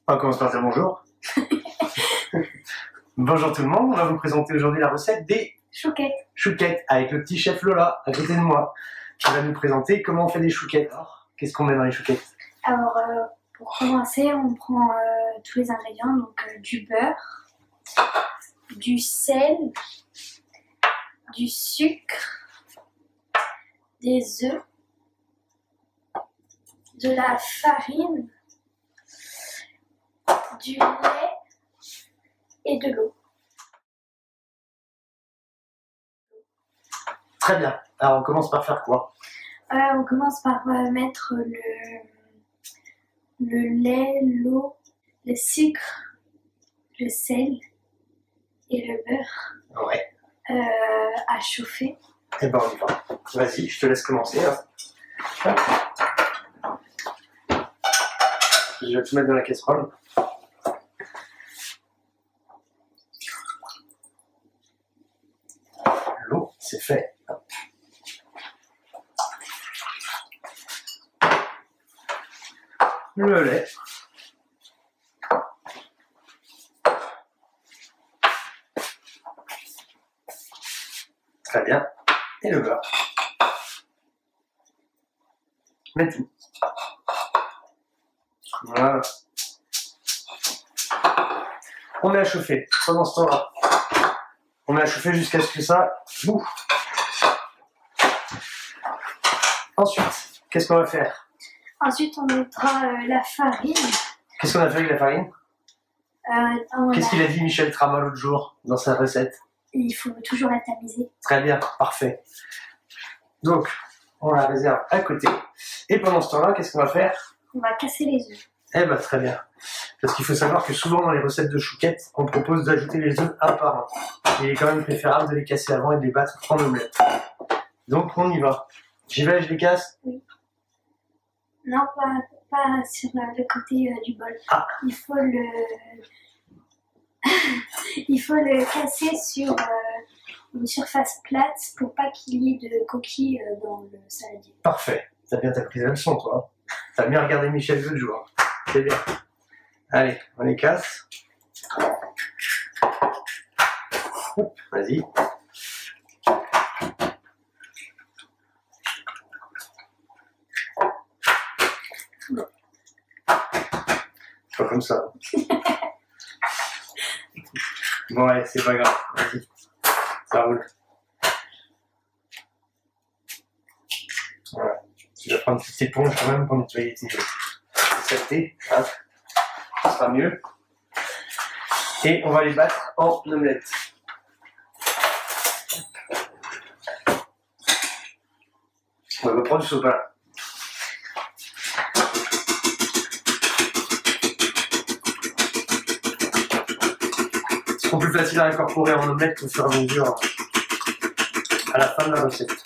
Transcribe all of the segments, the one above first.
On commence par dire bonjour. Bonjour tout le monde, on va vous présenter aujourd'hui la recette des chouquettes avec le petit chef Lola à côté de moi qui va nous présenter comment on fait des chouquettes. Alors, qu'est-ce qu'on met dans les chouquettes? Alors, pour commencer, on prend tous les ingrédients, donc du beurre, du sel, du sucre, des œufs, de la farine, du lait et de l'eau. Très bien. Alors on commence par faire quoi? On commence par mettre le lait, l'eau, le sucre, le sel et le beurre Ouais. à chauffer. Et ben on y va. Vas-y, je te laisse commencer. Hein. Je vais tout mettre dans la casserole. L'eau, c'est fait. Le lait. Très bien. Et le beurre. Mets tout. Voilà. On met à chauffer. Pendant ce temps-là, on met à chauffer jusqu'à ce que ça boue. Ensuite, qu'est-ce qu'on va faire? Ensuite, on mettra la farine. Qu'est-ce qu'on a fait avec la farine? Qu'est-ce qu'il a dit Michel Trama l'autre jour dans sa recette? Il faut toujours la tamiser. Très bien, parfait. Donc, on la réserve à côté. Et pendant ce temps-là, qu'est-ce qu'on va faire? On va casser les œufs. Eh ben très bien. Parce qu'il faut savoir que souvent dans les recettes de chouquettes, on propose d'ajouter les œufs un par un. Il est quand même préférable de les casser avant et de les battre en omelette. Donc on y va. J'y vais, je les casse? Oui. Non, pas sur le côté du bol. Ah. Il faut le casser sur une surface plate pour pas qu'il y ait de coquilles dans le saladier. Parfait. T'as bien pris la leçon, toi. T'as bien regardé Michel l'autre jour. C'est bien. Allez, on les casse. Vas-y. Pas comme ça. Bon, allez, c'est pas grave. Vas-y. Ça roule. Voilà. Tu vas prendre une petite éponge quand même pour nettoyer tes saletés. Hein. Ça sera mieux. Et on va les battre en omelette. On va prendre du sopalin. C'est beaucoup plus facile à incorporer en omelette au fur et à mesure à la fin de la recette.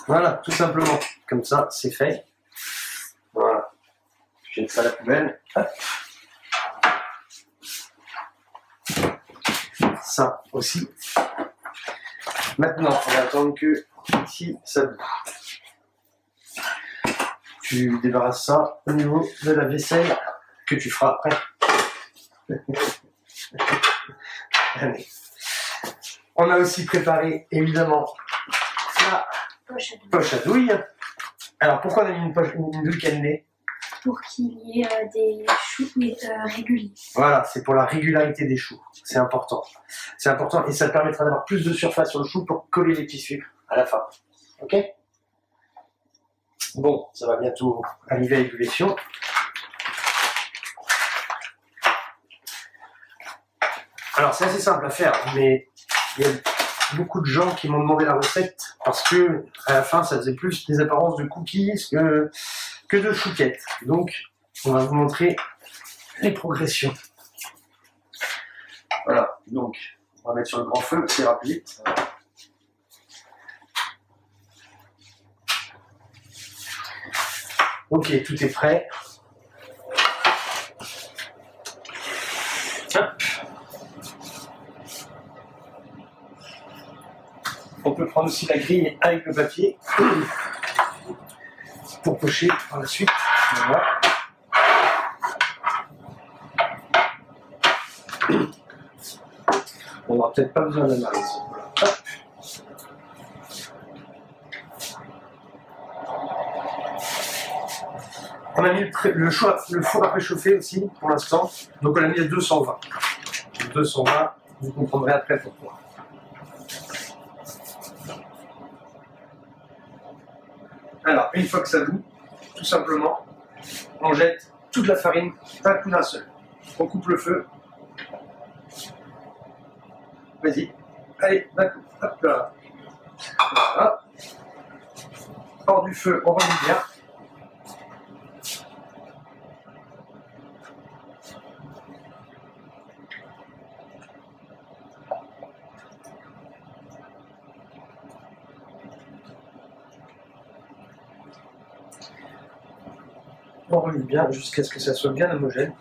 Voilà, tout simplement. Comme ça, c'est fait. Voilà. Je jette ça à la poubelle. Hop. Ça aussi. Maintenant, on va attendre que ici, ça boue. Tu débarrasses ça au niveau de la vaisselle que tu feras après. Allez. On a aussi préparé, évidemment, la poche à douille. Alors, pourquoi on a mis une douille cannelée? Pour qu'il y ait des choux réguliers. Voilà, c'est pour la régularité des choux. C'est important. C'est important et ça permettra d'avoir plus de surface sur le chou pour coller les petits sucres à la fin. Ok? Bon, ça va bientôt arriver à l'ébullition. Alors, c'est assez simple à faire, mais il y a beaucoup de gens qui m'ont demandé la recette parce que à la fin, ça faisait plus des apparences de cookies que de chouquettes. Donc, on va vous montrer les progressions. Voilà, donc, on va mettre sur le grand feu, c'est rapide. Ok, tout est prêt. Hop. On peut peut prendre aussi la grille avec le papier pour pocher par la suite. Voilà. On n'aura peut-être pas besoin de la main. Voilà. On a mis le four à préchauffer aussi pour l'instant, donc on l'a mis à 220. 220, vous comprendrez après pourquoi. Alors, une fois que ça bout, tout simplement, on jette toute la farine d'un coup d'un seul. On coupe le feu. Vas-y, allez, d'un coup, hop là. Voilà. Hors du feu, on remet bien. On remue bien jusqu'à ce que ça soit bien homogène.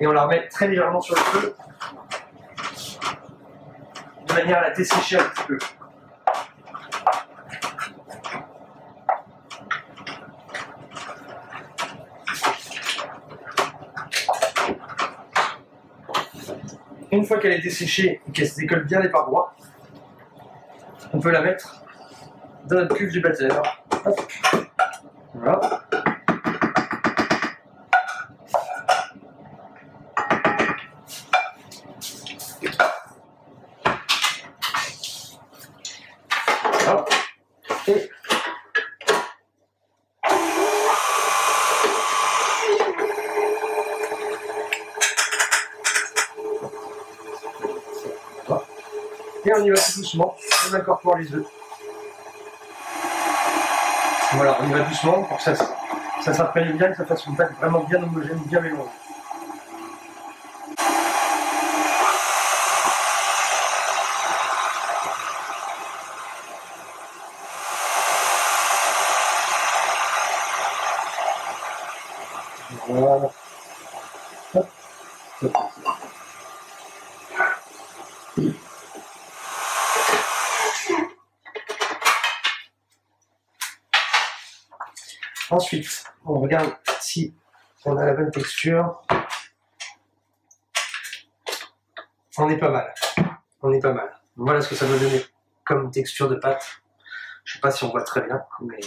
Et on la remet très légèrement sur le feu, de manière à la dessécher un petit peu. Une fois qu'elle est desséchée et qu'elle se décolle bien les parois, on peut la mettre dans notre cuve du batteur. Hop. Voilà. Hop. Et et on y va tout doucement, on incorpore les œufs. Voilà, on y va doucement pour que ça s'imprègne bien, que ça fasse une pâte vraiment bien homogène, bien mélangée. Voilà. Hop. Hop. Ensuite, on regarde si on a la bonne texture. On est pas mal. On est pas mal. Voilà ce que ça va donner comme texture de pâte. Je sais pas si on voit très bien, mais...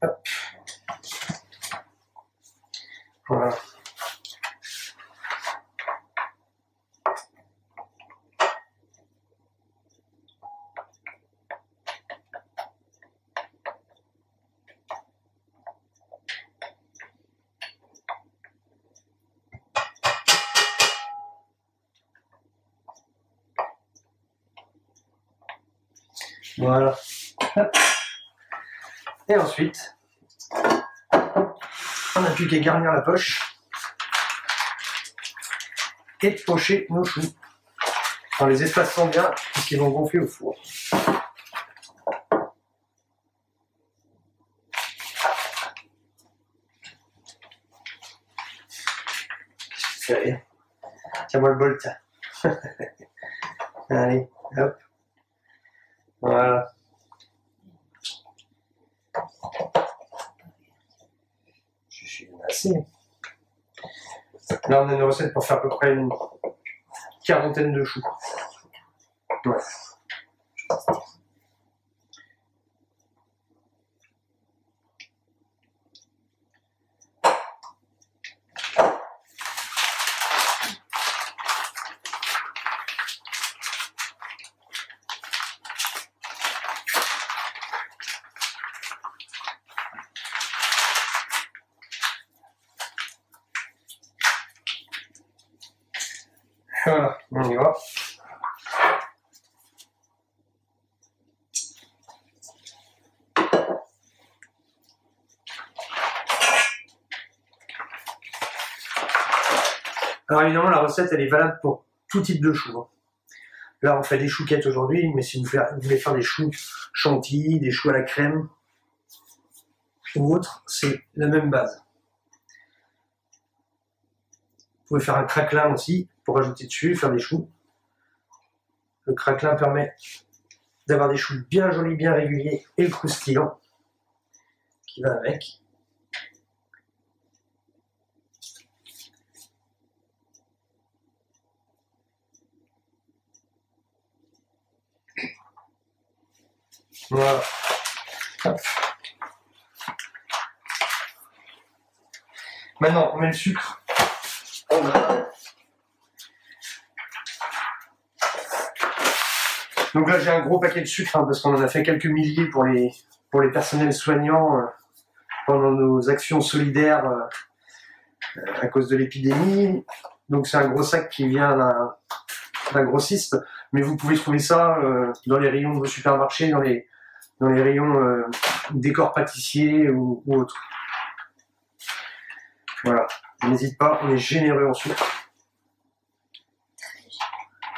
Hop. Voilà. Voilà. Et ensuite, on n'a plus qu'à garnir la poche et pocher nos choux en les espaçant bien puisqu'ils vont gonfler au four. Tiens-moi le bol, tiens. Allez, hop. Voilà. Je suis assez. Là, on a une recette pour faire à peu près une quarantaine de choux. Ouais. Voilà, on y va. Alors évidemment, la recette, elle est valable pour tout type de choux. Hein. Là, on fait des chouquettes aujourd'hui, mais si vous voulez faire des choux chantilly, des choux à la crème ou autre, c'est la même base. pouvez faire un craquelin aussi pour ajouter dessus, faire des choux. Le craquelin permet d'avoir des choux bien jolis, bien réguliers et le croustillant qui va avec. Voilà. Hop. Maintenant, on met le sucre. Donc là, j'ai un gros paquet de sucre, parce qu'on en a fait quelques milliers pour les personnels soignants pendant nos actions solidaires à cause de l'épidémie. Donc c'est un gros sac qui vient d'un grossiste, mais vous pouvez trouver ça dans les rayons de vos supermarchés, dans les rayons décor pâtissier ou autre. Voilà, n'hésite pas, on est généreux en sucre.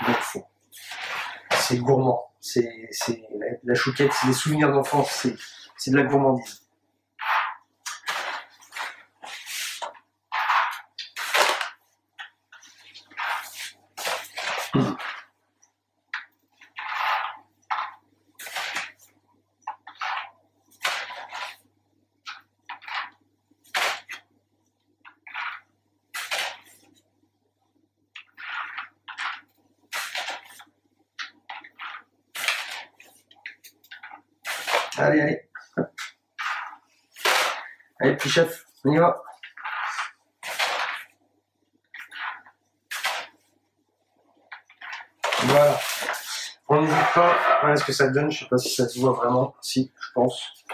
Donc c'est gourmand, c'est la chouquette, c'est des souvenirs d'enfance, c'est de la gourmandise. Allez, allez. Allez, petit chef, on y va. Voilà. On n'hésite pas. Voilà ce que ça donne. Je sais pas si ça se voit vraiment. Si, je pense.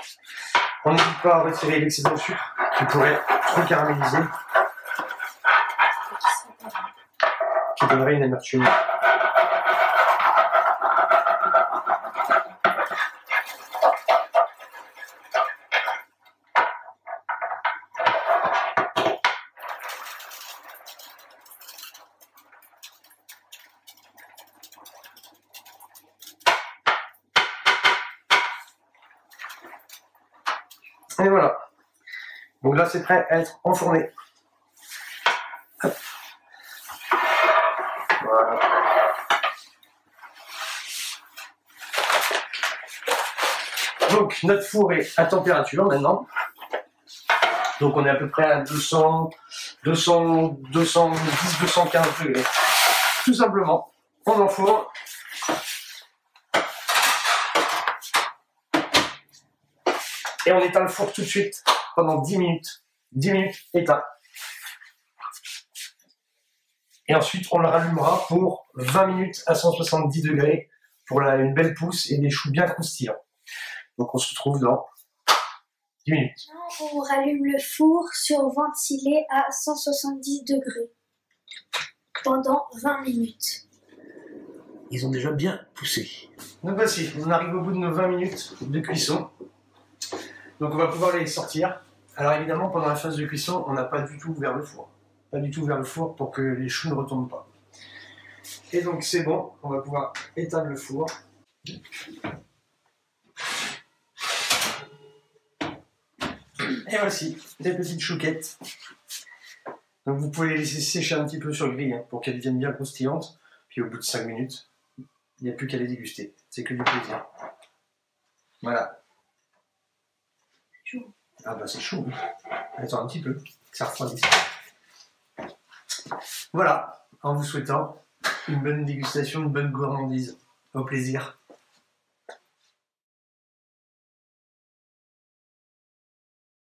On n'hésite pas à retirer l'excédent de sucre qui pourrait trop caraméliser. Qui donnerait une amertume. Et voilà. Donc là, c'est prêt à être enfourné. Hop. Voilà. Donc, notre four est à température maintenant. Donc, on est à peu près à 210, 215 degrés. Tout simplement, on enfourne. Et on éteint le four tout de suite pendant 10 minutes. 10 minutes éteint. Et ensuite, on le rallumera pour 20 minutes à 170 degrés pour une belle pousse et des choux bien croustillants. Donc on se retrouve dans 10 minutes. On rallume le four sur ventilé à 170 degrés pendant 20 minutes. Ils ont déjà bien poussé. Donc voici, on arrive au bout de nos 20 minutes de cuisson. Donc on va pouvoir les sortir. Alors évidemment, pendant la phase de cuisson, on n'a pas du tout ouvert le four. Pas du tout ouvert le four pour que les choux ne retombent pas. Et donc c'est bon, on va pouvoir éteindre le four. Et voici, des petites chouquettes. Donc vous pouvez les laisser sécher un petit peu sur le grill pour qu'elles deviennent bien croustillantes. Puis au bout de 5 minutes, il n'y a plus qu'à les déguster. C'est que du plaisir. Voilà. Ah bah c'est chaud. Attends un petit peu, que ça refroidisse. Voilà, en vous souhaitant une bonne dégustation, une bonne gourmandise. Au plaisir.